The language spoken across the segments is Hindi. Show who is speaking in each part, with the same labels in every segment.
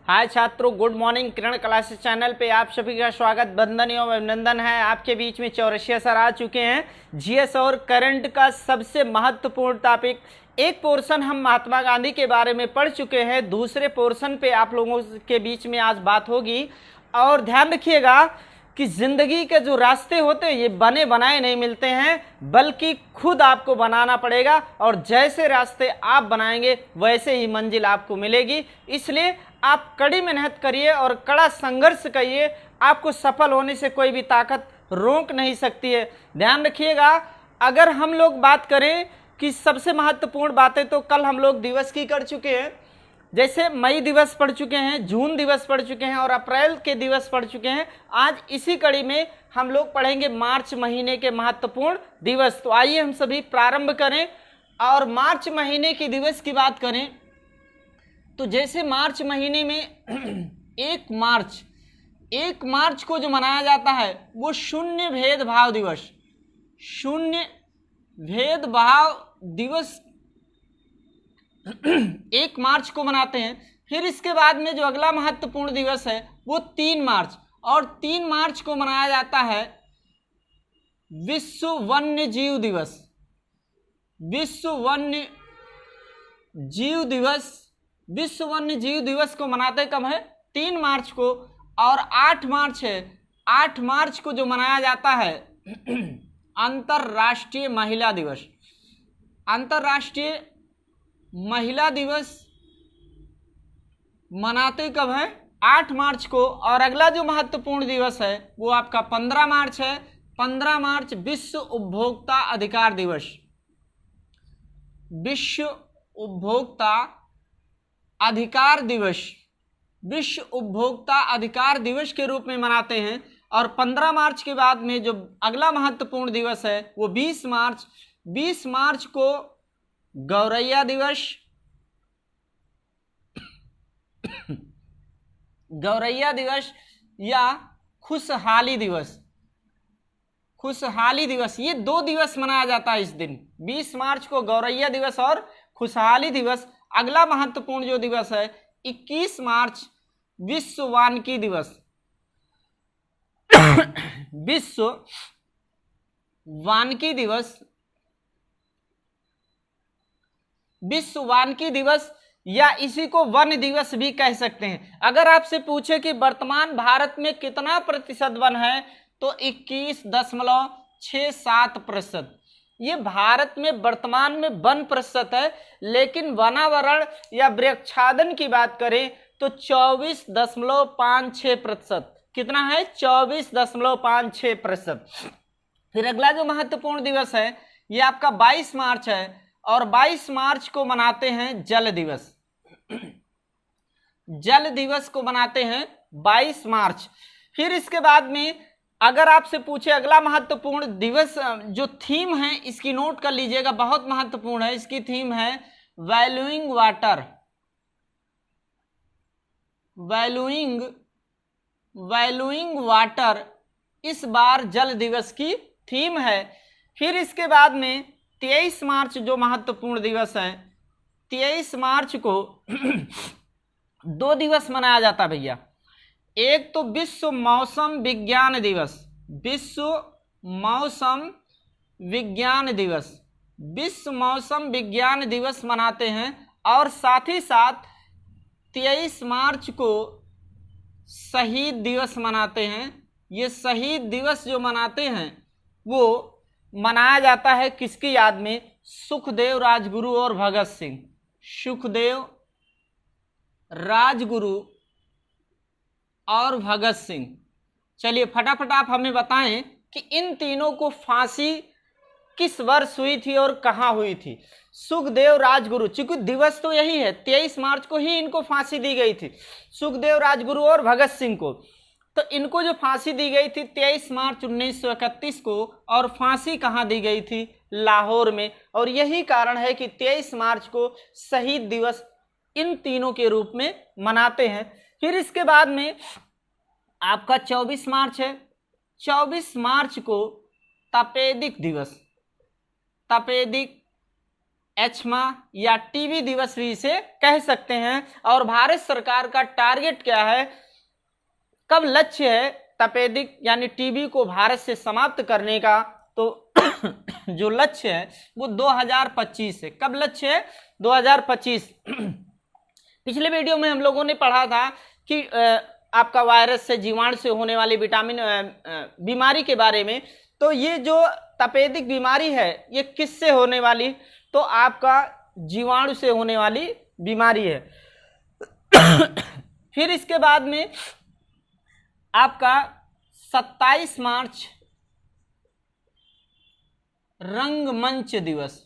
Speaker 1: हाय छात्रों, गुड मॉर्निंग। किरण क्लासेस चैनल पे आप सभी का स्वागत, वंदन एवं अभिनंदन है। आपके बीच में चौरसिया सर आ चुके हैं। जीएस और करंट का सबसे महत्वपूर्ण टॉपिक। एक पोर्शन हम महात्मा गांधी के बारे में पढ़ चुके हैं, दूसरे पोर्शन पे आप लोगों के बीच में आज बात होगी। और ध्यान रखिएगा कि जिंदगी के जो रास्ते होते हैं ये बने बनाए नहीं मिलते हैं, बल्कि खुद आपको बनाना पड़ेगा। और जैसे रास्ते आप बनाएंगे वैसे ही मंजिल आपको मिलेगी। इसलिए आप कड़ी मेहनत करिए और कड़ा संघर्ष करिए। आपको सफल होने से कोई भी ताकत रोक नहीं सकती है। ध्यान रखिएगा, अगर हम लोग बात करें कि सबसे महत्वपूर्ण बातें, तो कल हम लोग दिवस की कर चुके हैं। जैसे मई दिवस पढ़ चुके हैं, जून दिवस पढ़ चुके हैं और अप्रैल के दिवस पढ़ चुके हैं। आज इसी कड़ी में हम लोग पढ़ेंगे मार्च महीने के महत्वपूर्ण दिवस। तो आइए हम सभी प्रारंभ करें और मार्च महीने के दिवस की बात करें। तो जैसे मार्च महीने में 1 मार्च को जो मनाया जाता है वो शून्य भेदभाव दिवस, शून्य भेदभाव दिवस 1 मार्च को मनाते हैं। फिर इसके बाद में जो अगला महत्वपूर्ण दिवस है वो 3 मार्च, और 3 मार्च को मनाया जाता है विश्व वन्य जीव दिवस। विश्व वन्य जीव दिवस, विश्व वन्य जीव दिवस को मनाते कब है? 3 मार्च को। और 8 मार्च है, 8 मार्च को जो मनाया जाता है अंतर्राष्ट्रीय महिला दिवस। अंतर्राष्ट्रीय महिला दिवस मनाते कब है? 8 मार्च को। और अगला जो महत्वपूर्ण दिवस है वो आपका 15 मार्च है। 15 मार्च विश्व उपभोक्ता अधिकार दिवस, विश्व उपभोक्ता अधिकार दिवस, विश्व उपभोक्ता अधिकार दिवस के रूप में मनाते हैं। और 15 मार्च के बाद में जो अगला महत्वपूर्ण दिवस है वो 20 मार्च। 20 मार्च को गौरैया दिवस, गौरैया दिवस या खुशहाली दिवस, खुशहाली दिवस, ये 2 दिवस मनाया जाता है इस दिन। 20 मार्च को गौरैया दिवस और खुशहाली दिवस। अगला महत्वपूर्ण जो दिवस है 21 मार्च विश्व वानिकी दिवस। विश्व वानिकी दिवस, विश्व वानिकी दिवस या इसी को वन दिवस भी कह सकते हैं। अगर आपसे पूछे कि वर्तमान भारत में कितना प्रतिशत वन है तो 21.67%। ये भारत में वर्तमान में वन प्रतिशत है, लेकिन वनावरण या वृक्षादन की बात करें तो 24.56%। कितना है? 24.56%। फिर अगला जो महत्वपूर्ण दिवस है ये आपका 22 मार्च है, और 22 मार्च को मनाते हैं जल दिवस। जल दिवस को मनाते हैं 22 मार्च। फिर इसके बाद में अगर आपसे पूछे अगला महत्वपूर्ण दिवस, जो थीम है इसकी नोट कर लीजिएगा, बहुत महत्वपूर्ण है। इसकी थीम है वैल्यूइंग वाटर, वैल्यूइंग वाटर इस बार जल दिवस की थीम है। फिर इसके बाद में 23 मार्च जो महत्वपूर्ण दिवस है, 23 मार्च को 2 दिवस मनाया जाता है भैया। एक तो विश्व मौसम विज्ञान दिवस, विश्व मौसम विज्ञान दिवस, विश्व मौसम विज्ञान दिवस मनाते हैं। और साथ ही साथ 23 मार्च को शहीद दिवस मनाते हैं। ये शहीद दिवस जो मनाते हैं वो मनाया जाता है किसकी याद में? सुखदेव राजगुरु और भगत सिंह। सुखदेव राजगुरु और भगत सिंह। चलिए फटाफट आप हमें बताएं कि इन तीनों को फांसी किस वर्ष हुई थी और कहां हुई थी? सुखदेव राजगुरु, चूंकि दिवस तो यही है, 23 मार्च को ही इनको फांसी दी गई थी, सुखदेव राजगुरु और भगत सिंह को। तो इनको जो फांसी दी गई थी 23 मार्च 1931 को, और फांसी कहां दी गई थी? लाहौर में। और यही कारण है कि 23 मार्च को शहीद दिवस इन तीनों के रूप में मनाते हैं। फिर इसके बाद में आपका 24 मार्च है। 24 मार्च को तपेदिक दिवस, तपेदिक एचमा या टीबी दिवस भी इसे कह सकते हैं। और भारत सरकार का टारगेट क्या है, कब लक्ष्य है तपेदिक यानी टीबी को भारत से समाप्त करने का, तो जो लक्ष्य है वो 2025 है। कब लक्ष्य है? 2025। पिछले वीडियो में हम लोगों ने पढ़ा था कि आपका वायरस से, जीवाणु से होने वाली बीमारी के बारे में। तो ये जो तपेदिक बीमारी है ये किससे होने वाली, तो आपका जीवाणु से होने वाली बीमारी है। फिर इसके बाद में आपका 27 मार्च रंगमंच दिवस,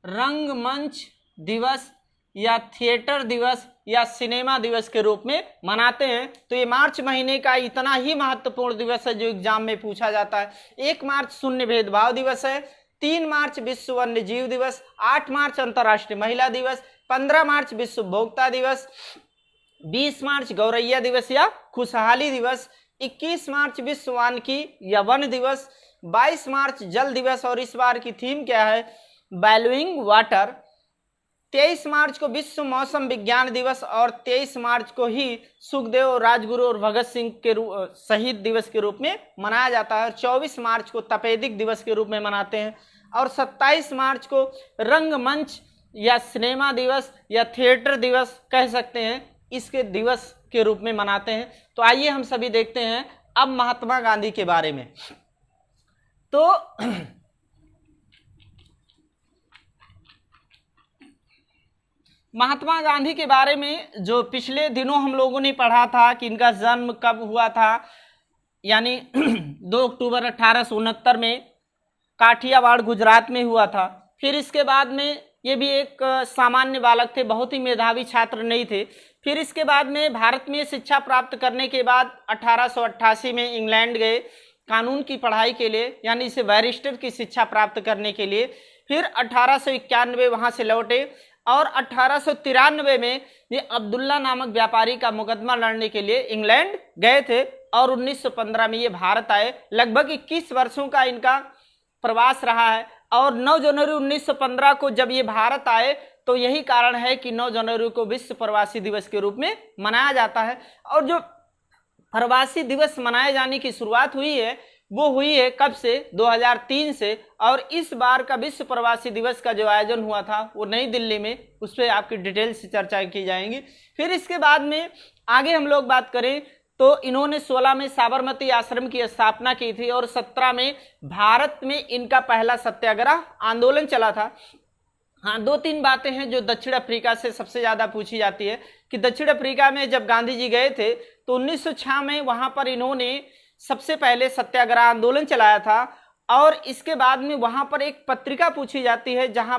Speaker 1: रंगमंच दिवस या थिएटर दिवस या सिनेमा दिवस के रूप में मनाते हैं। तो ये मार्च महीने का इतना ही महत्वपूर्ण दिवस है जो एग्जाम में पूछा जाता है। 1 मार्च शून्य भेदभाव दिवस है, 3 मार्च विश्व वन्य जीव दिवस, 8 मार्च अंतर्राष्ट्रीय महिला दिवस, 15 मार्च विश्व उपभोक्ता दिवस, 20 मार्च गौरैया दिवस या खुशहाली दिवस, 21 मार्च विश्व वानिकी या वन दिवस, 22 मार्च जल दिवस और इस बार की थीम क्या है, वैल्यूइंग वाटर। 23 मार्च को विश्व मौसम विज्ञान दिवस और 23 मार्च को ही सुखदेव, राजगुरु और भगत सिंह के शहीद दिवस के रूप में मनाया जाता है। और 24 मार्च को तपेदिक दिवस के रूप में मनाते हैं। और 27 मार्च को रंगमंच या सिनेमा दिवस या थिएटर दिवस कह सकते हैं, इसके दिवस के रूप में मनाते हैं। तो आइए हम सभी देखते हैं अब महात्मा गांधी के बारे में। तो महात्मा गांधी के बारे में जो पिछले दिनों हम लोगों ने पढ़ा था कि इनका जन्म कब हुआ था, यानी 2 अक्टूबर 1869 में काठियावाड़ गुजरात में हुआ था। फिर इसके बाद में ये भी एक सामान्य बालक थे, बहुत ही मेधावी छात्र नहीं थे। फिर इसके बाद में भारत में शिक्षा प्राप्त करने के बाद 1888 में इंग्लैंड गए कानून की पढ़ाई के लिए, यानी इसे बैरिस्टर की शिक्षा प्राप्त करने के लिए। फिर 1891 वहाँ से लौटे और 1893 में ये अब्दुल्ला नामक व्यापारी का मुकदमा लड़ने के लिए इंग्लैंड गए थे और 1915 में ये भारत आए। लगभग 21 वर्षों का इनका प्रवास रहा है। और 9 जनवरी 1915 को जब ये भारत आए तो यही कारण है कि 9 जनवरी को विश्व प्रवासी दिवस के रूप में मनाया जाता है। और जो प्रवासी दिवस मनाए जाने की शुरुआत हुई है वो हुई है कब से, 2003 से। और इस बार का विश्व प्रवासी दिवस का जो आयोजन हुआ था वो नई दिल्ली में, उस पर आपकी डिटेल से चर्चा की जाएंगी। फिर इसके बाद में आगे हम लोग बात करें तो इन्होंने 16 में साबरमती आश्रम की स्थापना की थी और 17 में भारत में इनका पहला सत्याग्रह आंदोलन चला था। हाँ, 2-3 बातें हैं जो दक्षिण अफ्रीका से सबसे ज़्यादा पूछी जाती है कि दक्षिण अफ्रीका में जब गांधी जी गए थे तो 1906 में वहाँ पर इन्होंने सबसे पहले सत्याग्रह आंदोलन चलाया था। और इसके बाद में वहाँ पर एक पत्रिका पूछी जाती है जहाँ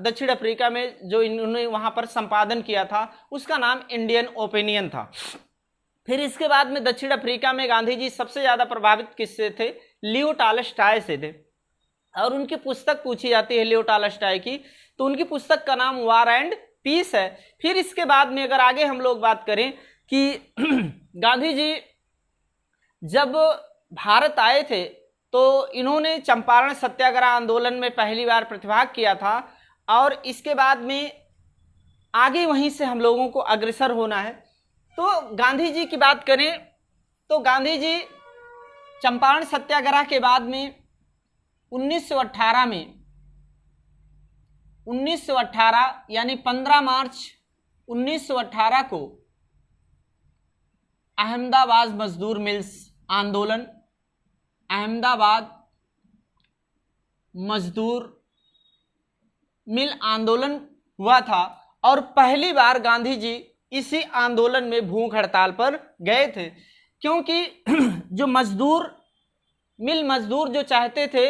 Speaker 1: दक्षिण अफ्रीका में जो इन्होंने वहाँ पर संपादन किया था उसका नाम इंडियन ओपिनियन था। फिर इसके बाद में दक्षिण अफ्रीका में गांधी जी सबसे ज़्यादा प्रभावित किससे थे, लियो टॉलस्टॉय से थे। और उनकी पुस्तक पूछी जाती है लियो टॉलस्टॉय की, तो उनकी पुस्तक का नाम वार एंड पीस है। फिर इसके बाद में अगर आगे हम लोग बात करें कि गांधी जी जब भारत आए थे तो इन्होंने चंपारण सत्याग्रह आंदोलन में पहली बार प्रतिभाग किया था। और इसके बाद में आगे वहीं से हम लोगों को अग्रसर होना है। तो गांधी जी की बात करें तो गांधी जी चंपारण सत्याग्रह के बाद में 1918 यानी 15 मार्च 1918 को अहमदाबाद मजदूर मिल्स आंदोलन, अहमदाबाद मजदूर मिल आंदोलन हुआ था। और पहली बार गांधी जी इसी आंदोलन में भूख हड़ताल पर गए थे, क्योंकि जो मिल मजदूर जो चाहते थे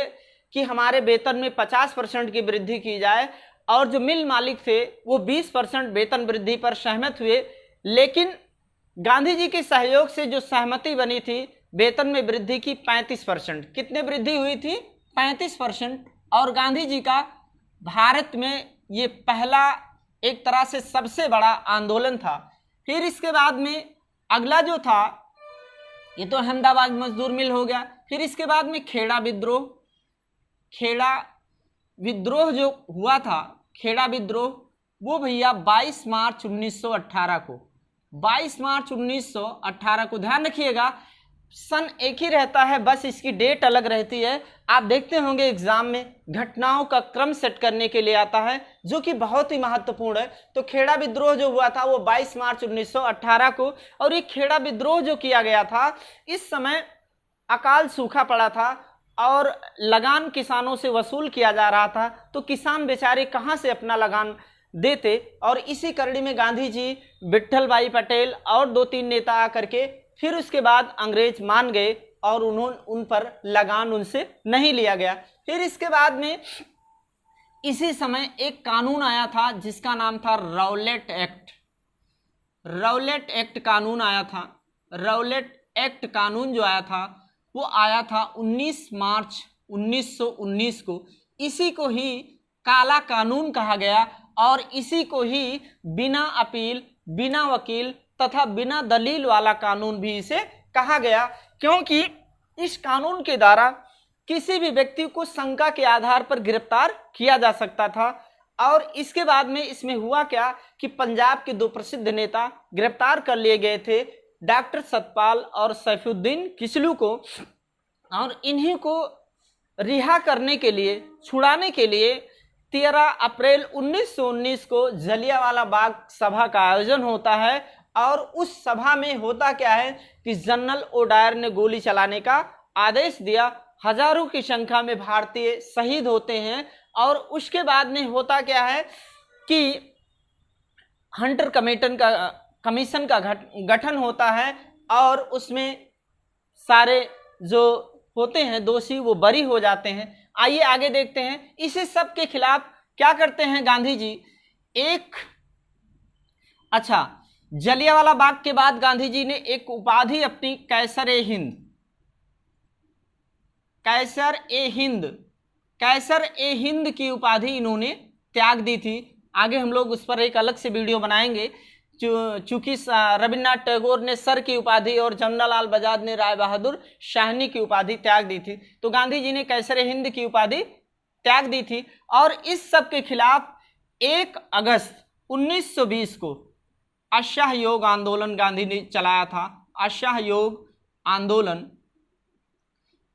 Speaker 1: कि हमारे वेतन में 50% की वृद्धि की जाए और जो मिल मालिक थे वो 20% वेतन वृद्धि पर सहमत हुए। लेकिन गांधी जी के सहयोग से जो सहमति बनी थी वेतन में वृद्धि की 35%, कितने वृद्धि हुई थी, 35%। और गांधी जी का भारत में ये पहला एक तरह से सबसे बड़ा आंदोलन था। फिर इसके बाद में अगला जो था ये तो अहमदाबाद मजदूर मिल हो गया। फिर इसके बाद में खेड़ा विद्रोह जो हुआ था खेड़ा विद्रोह, वो भैया 22 मार्च 1918 को, 22 मार्च 1918 को, ध्यान रखिएगा सन एक ही रहता है, बस इसकी डेट अलग रहती है। आप देखते होंगे एग्जाम में घटनाओं का क्रम सेट करने के लिए आता है, जो कि बहुत ही महत्वपूर्ण है। तो खेड़ा विद्रोह जो हुआ था वो 22 मार्च 1918 को, और ये खेड़ा विद्रोह जो किया गया था, इस समय अकाल सूखा पड़ा था और लगान किसानों से वसूल किया जा रहा था, तो किसान बेचारे कहाँ से अपना लगान देते, और इसी कड़ी में गांधी जी, विट्ठल भाई पटेल और 2-3 नेता आकर के फिर उसके बाद अंग्रेज मान गए और उन पर लगान उनसे नहीं लिया गया। फिर इसके बाद में इसी समय एक कानून आया था जिसका नाम था राउलेट एक्ट। राउलेट एक्ट कानून आया था। राउलेट एक्ट कानून जो आया था वो आया था 19 मार्च 1919 को। इसी को ही काला कानून कहा गया और इसी को ही बिना अपील, बिना वकील तथा बिना दलील वाला कानून भी इसे कहा गया, क्योंकि इस कानून के द्वारा किसी भी व्यक्ति को शंका के आधार पर गिरफ्तार किया जा सकता था। और इसके बाद में इसमें हुआ क्या कि पंजाब के 2 प्रसिद्ध नेता गिरफ्तार कर लिए गए थे, डॉक्टर सतपाल और सैफुद्दीन किचलू को, और इन्हीं को रिहा करने के लिए, छुड़ाने के लिए 13 अप्रैल 1919 को जलियांवाला बाग सभा का आयोजन होता है। और उस सभा में होता क्या है कि जनरल ओडायर ने गोली चलाने का आदेश दिया, हजारों की संख्या में भारतीय शहीद होते हैं। और उसके बाद में होता क्या है कि हंटर कमीशन का गठन होता है और उसमें सारे जो होते हैं दोषी वो बरी हो जाते हैं। आइए आगे देखते हैं। इसी सब के खिलाफ क्या करते हैं गांधी जी, जलियांवाला बाग के बाद गांधी जी ने एक उपाधि अपनी कैसर ए हिंद की उपाधि इन्होंने त्याग दी थी। आगे हम लोग उस पर एक अलग से वीडियो बनाएंगे। चूंकि रविन्द्रनाथ टैगोर ने सर की उपाधि और जमनालाल बजाज ने राय बहादुर शाहनी की उपाधि त्याग दी थी, तो गांधी जी ने कैसर ए हिंद की उपाधि त्याग दी थी। और इस सब के खिलाफ 1 अगस्त 1920 को असहयोग आंदोलन गांधी ने चलाया था।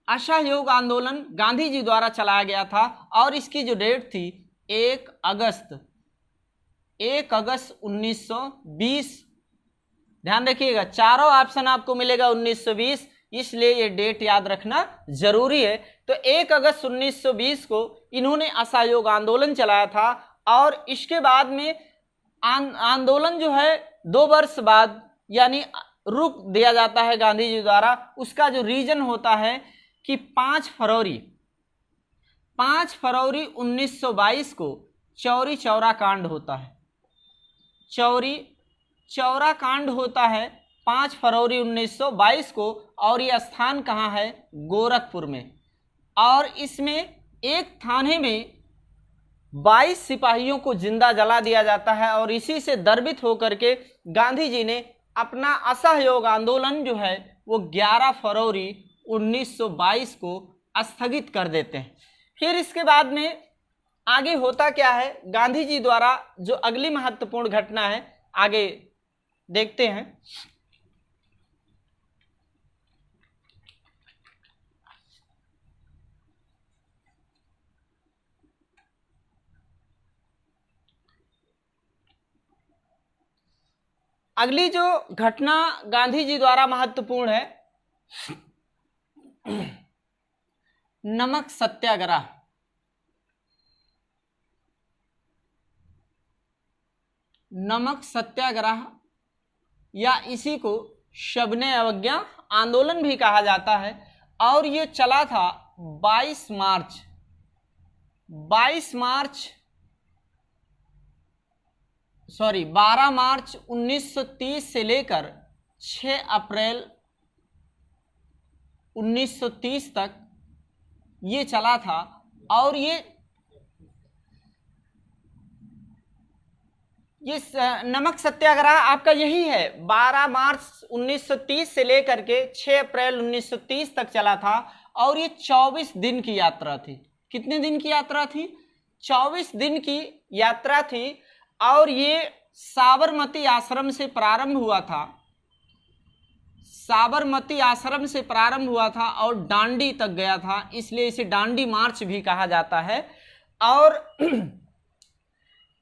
Speaker 1: असहयोग आंदोलन गांधी जी द्वारा चलाया गया था और इसकी जो डेट थी 1 अगस्त 1920। ध्यान रखिएगा, चारों ऑप्शन आपको मिलेगा 1920, इसलिए ये डेट याद रखना जरूरी है। तो 1 अगस्त 1920 को इन्होंने असहयोग आंदोलन चलाया था और इसके बाद में आंदोलन जो है 2 वर्ष बाद यानी रुक दिया जाता है गांधी जी द्वारा। उसका जो रीजन होता है कि 5 फरवरी 1922 को चौरी चौरा कांड होता है। चौरी चौरा कांड होता है 5 फरवरी 1922 को, और ये स्थान कहाँ है, गोरखपुर में। और इसमें एक थाने में 22 सिपाहियों को जिंदा जला दिया जाता है और इसी से दर्बित होकर के गांधी जी ने अपना असहयोग आंदोलन जो है वो 11 फरवरी 1922 को स्थगित कर देते हैं। फिर इसके बाद में आगे होता क्या है, गांधी जी द्वारा जो अगली महत्वपूर्ण घटना है आगे देखते हैं। अगली जो घटना गांधी जी द्वारा महत्वपूर्ण है, नमक सत्याग्रह। नमक सत्याग्रह या इसी को शबने अवज्ञा आंदोलन भी कहा जाता है और ये चला था 12 मार्च 1930 से लेकर 6 अप्रैल 1930 तक ये चला था। और ये नमक सत्याग्रह आपका यही है, 12 मार्च 1930 से लेकर के 6 अप्रैल 1930 तक चला था और ये 24 दिन की यात्रा थी। कितने दिन की यात्रा थी? 24 दिन की यात्रा थी और ये साबरमती आश्रम से प्रारंभ हुआ था, साबरमती आश्रम से प्रारंभ हुआ था और डांडी तक गया था, इसलिए इसे डांडी मार्च भी कहा जाता है। और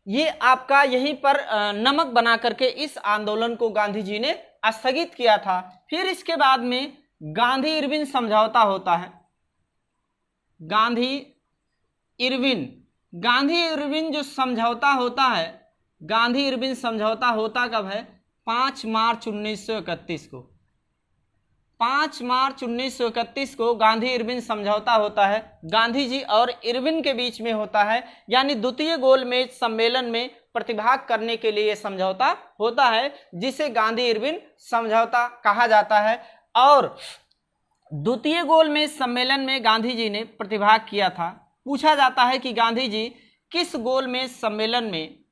Speaker 1: ये आपका यहीं पर नमक बना करके इस आंदोलन को गांधी जी ने स्थगित किया था। फिर इसके बाद में गांधी इरविन समझौता होता है। गांधी इरविन जो समझौता होता है, गांधी इरविन समझौता होता कब है? 5 मार्च 1931 को। 5 मार्च 1931 को गांधी इरविन समझौता होता है, गांधी जी और इरविन के बीच में होता है, यानी द्वितीय गोलमेज सम्मेलन में प्रतिभाग करने के लिए समझौता होता है, जिसे गांधी इरविन समझौता कहा जाता है। और द्वितीय गोलमेज सम्मेलन में गांधी जी ने प्रतिभाग किया था। पूछा जाता है कि गांधी जी किस गोलमेज सम्मेलन में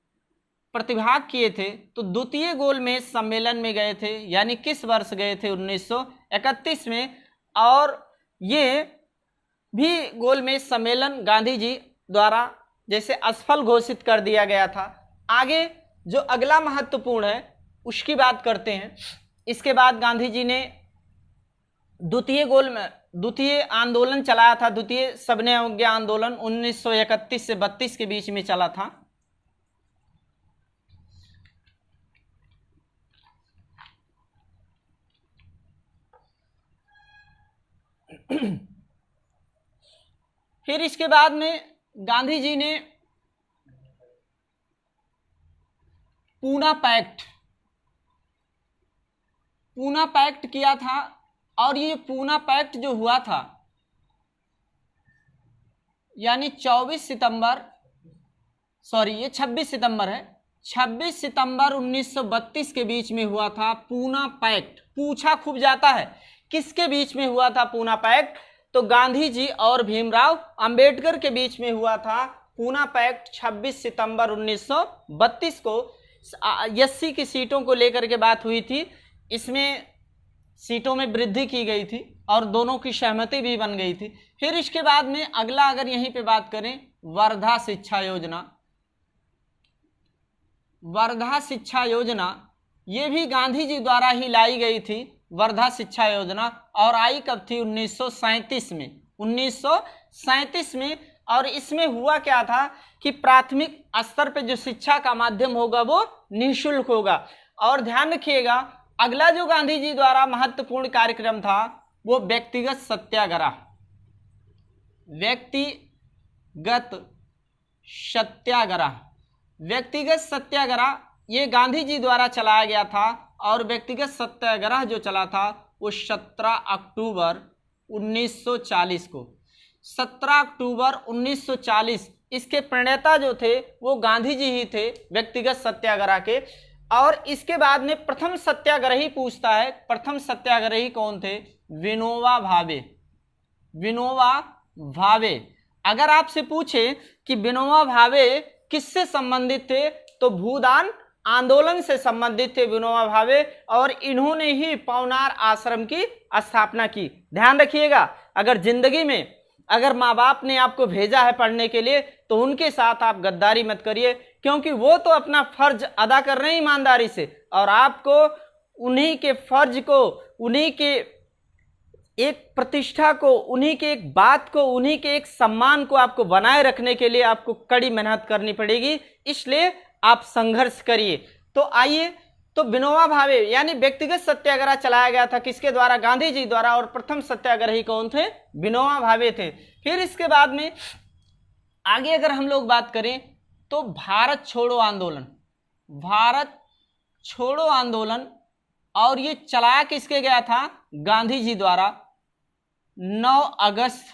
Speaker 1: प्रतिभाग किए थे, तो द्वितीय गोलमेज सम्मेलन में गए थे, यानी किस वर्ष गए थे? 1931 में। और ये भी गोलमेज सम्मेलन गांधी जी द्वारा जैसे असफल घोषित कर दिया गया था। आगे जो अगला महत्वपूर्ण है उसकी बात करते हैं। इसके बाद गांधी जी ने द्वितीय आंदोलन चलाया था, द्वितीय सविनय अवज्ञा आंदोलन 1931 से 32 के बीच में चला था। फिर इसके बाद में गांधी जी ने पूना पैक्ट किया था। और ये पूना पैक्ट जो हुआ था, यानी 26 सितंबर है, 26 सितंबर 1932 के बीच में हुआ था पूना पैक्ट। पूछा खूब जाता है किसके बीच में हुआ था पूना पैक्ट, तो गांधी जी और भीमराव अंबेडकर के बीच में हुआ था पूना पैक्ट 26 सितंबर 1932 को। 80 की सीटों को लेकर के बात हुई थी, इसमें सीटों में वृद्धि की गई थी और दोनों की सहमति भी बन गई थी। फिर इसके बाद में अगला अगर यहीं पे बात करें, वर्धा शिक्षा योजना, ये भी गांधी जी द्वारा ही लाई गई थी, वर्धा शिक्षा योजना। और आई कब थी? 1937 में। और इसमें हुआ क्या था कि प्राथमिक स्तर पे जो शिक्षा का माध्यम होगा वो निःशुल्क होगा। और ध्यान रखिएगा, अगला जो गांधी जी द्वारा महत्वपूर्ण कार्यक्रम था वो व्यक्तिगत सत्याग्रह, ये गांधी जी द्वारा चलाया गया था। और व्यक्तिगत सत्याग्रह जो चला था वो 17 अक्टूबर 1940 को, 17 अक्टूबर 1940। इसके प्रणेता जो थे वो गांधी जी ही थे व्यक्तिगत सत्याग्रह के। और इसके बाद में प्रथम सत्याग्रही पूछता है, प्रथम सत्याग्रही कौन थे? विनोबा भावे। अगर आपसे पूछे कि विनोबा भावे किससे संबंधित थे, तो भूदान आंदोलन से संबंधित थे विनोबा भावे। और इन्होंने ही पवनार आश्रम की स्थापना की। ध्यान रखिएगा, अगर जिंदगी में अगर माँ बाप ने आपको भेजा है पढ़ने के लिए तो उनके साथ आप गद्दारी मत करिए, क्योंकि वो तो अपना फर्ज अदा कर रहे हैं ईमानदारी से, और आपको उन्हीं के फर्ज को, उन्हीं के एक प्रतिष्ठा को, उन्हीं के एक बात को, उन्हीं के एक सम्मान को आपको बनाए रखने के लिए आपको कड़ी मेहनत करनी पड़ेगी। इसलिए आप संघर्ष करिए। तो आइए, तो विनोबा भावे यानी व्यक्तिगत सत्याग्रह चलाया गया था किसके द्वारा? गांधी जी द्वारा। और प्रथम सत्याग्रही कौन थे? विनोबा भावे थे। फिर इसके बाद में आगे अगर हम लोग बात करें तो भारत छोड़ो आंदोलन, और ये चलाया किसके गया था? गांधी जी द्वारा। 9 अगस्त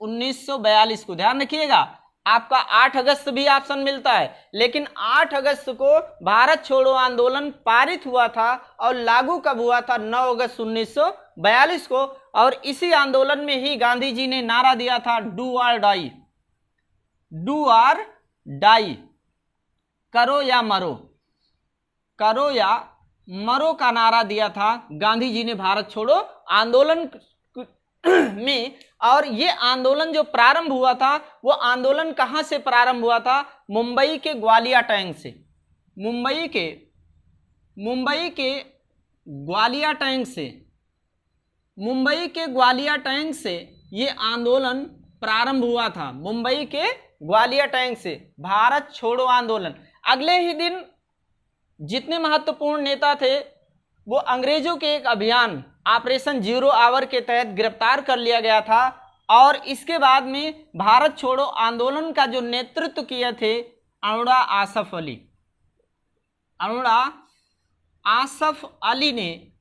Speaker 1: 1942 को। ध्यान रखिएगा, आपका 8 अगस्त भी ऑप्शन मिलता है, लेकिन 8 अगस्त को भारत छोड़ो आंदोलन पारित हुआ था और लागू कब हुआ था? 9 अगस्त 1942 को। और इसी आंदोलन में ही गांधी जी ने नारा दिया था डू और डाई, करो या मरो का नारा दिया था गांधी जी ने भारत छोड़ो आंदोलन में। और ये आंदोलन जो प्रारंभ हुआ था, वो आंदोलन कहां से प्रारंभ हुआ था? मुंबई के ग्वालिया टैंक से। मुंबई के ग्वालिया टैंक से, मुंबई के ग्वालिया टैंक से ये आंदोलन प्रारंभ हुआ था। मुंबई के ग्वालिया टैंक से भारत छोड़ो आंदोलन। अगले ही दिन जितने महत्वपूर्ण नेता थे वो अंग्रेजों के एक अभियान ऑपरेशन जीरो आवर के तहत गिरफ्तार कर लिया गया था। और इसके बाद में भारत छोड़ो आंदोलन का जो नेतृत्व किए थे अरुणा आसफ अली ने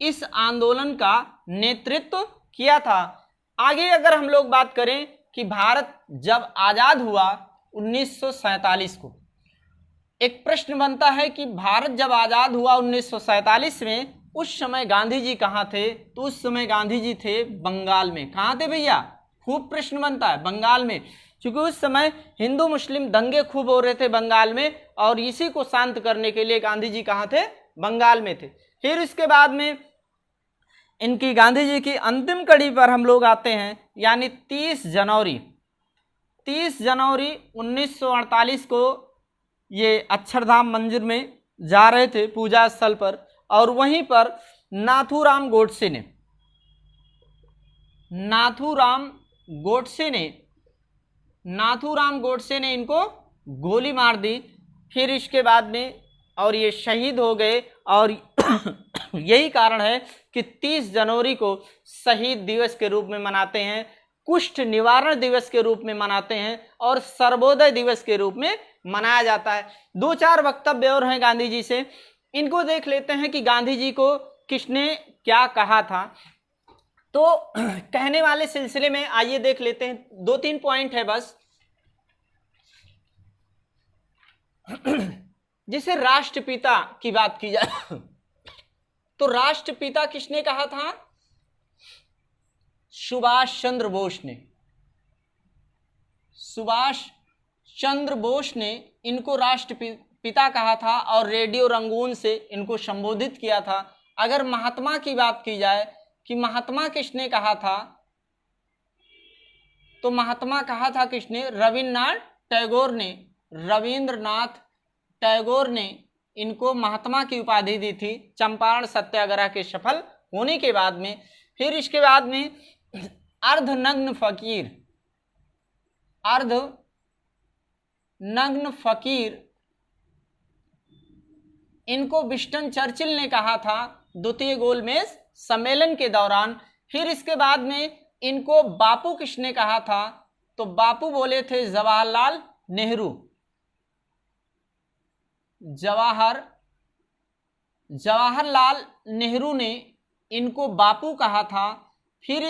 Speaker 1: इस आंदोलन का नेतृत्व किया था। आगे अगर हम लोग बात करें कि भारत जब आजाद हुआ 1947 को, एक प्रश्न बनता है कि भारत जब आजाद हुआ 1947 में, उस समय गांधी जी कहाँ थे? तो उस समय गांधी जी थे बंगाल में। कहाँ थे भैया? खूब प्रश्न बनता है, बंगाल में। क्योंकि उस समय हिंदू मुस्लिम दंगे खूब हो रहे थे बंगाल में, और इसी को शांत करने के लिए गांधी जी कहाँ थे? बंगाल में थे। फिर इसके बाद में इनकी गांधी जी की अंतिम कड़ी पर हम लोग आते हैं, यानी 30 जनवरी 1948 को ये अक्षरधाम मंदिर में जा रहे थे पूजा स्थल पर, और वहीं पर नाथूराम गोडसे ने इनको गोली मार दी। फिर इसके बाद में और ये शहीद हो गए। और यही कारण है कि 30 जनवरी को शहीद दिवस के रूप में मनाते हैं, कुष्ठ निवारण दिवस के रूप में मनाते हैं, और सर्वोदय दिवस के रूप में मनाया जाता है। 2-4 वक्तव्य और हैं गांधी जी से, इनको देख लेते हैं कि गांधी जी को किसने क्या कहा था। तो कहने वाले सिलसिले में आइए देख लेते हैं, 2-3 पॉइंट है बस। जिसे राष्ट्रपिता की बात की जाए तो राष्ट्रपिता किसने कहा था? सुभाष चंद्र बोस ने इनको राष्ट्रपिता कहा था, और रेडियो रंगून से इनको संबोधित किया था। अगर महात्मा की बात की जाए कि महात्मा किसने कहा था, तो महात्मा कहा था किसने? रविंद्रनाथ टैगोर ने इनको महात्मा की उपाधि दी थी चंपारण सत्याग्रह के सफल होने के बाद में। फिर इसके बाद में अर्धनग्न फकीर इनको विंस्टन चर्चिल ने कहा था द्वितीय गोलमेज सम्मेलन के दौरान। फिर इसके बाद में इनको बापू किसने कहा था? तो बापू बोले थे जवाहरलाल नेहरू ने इनको बापू कहा था। फिर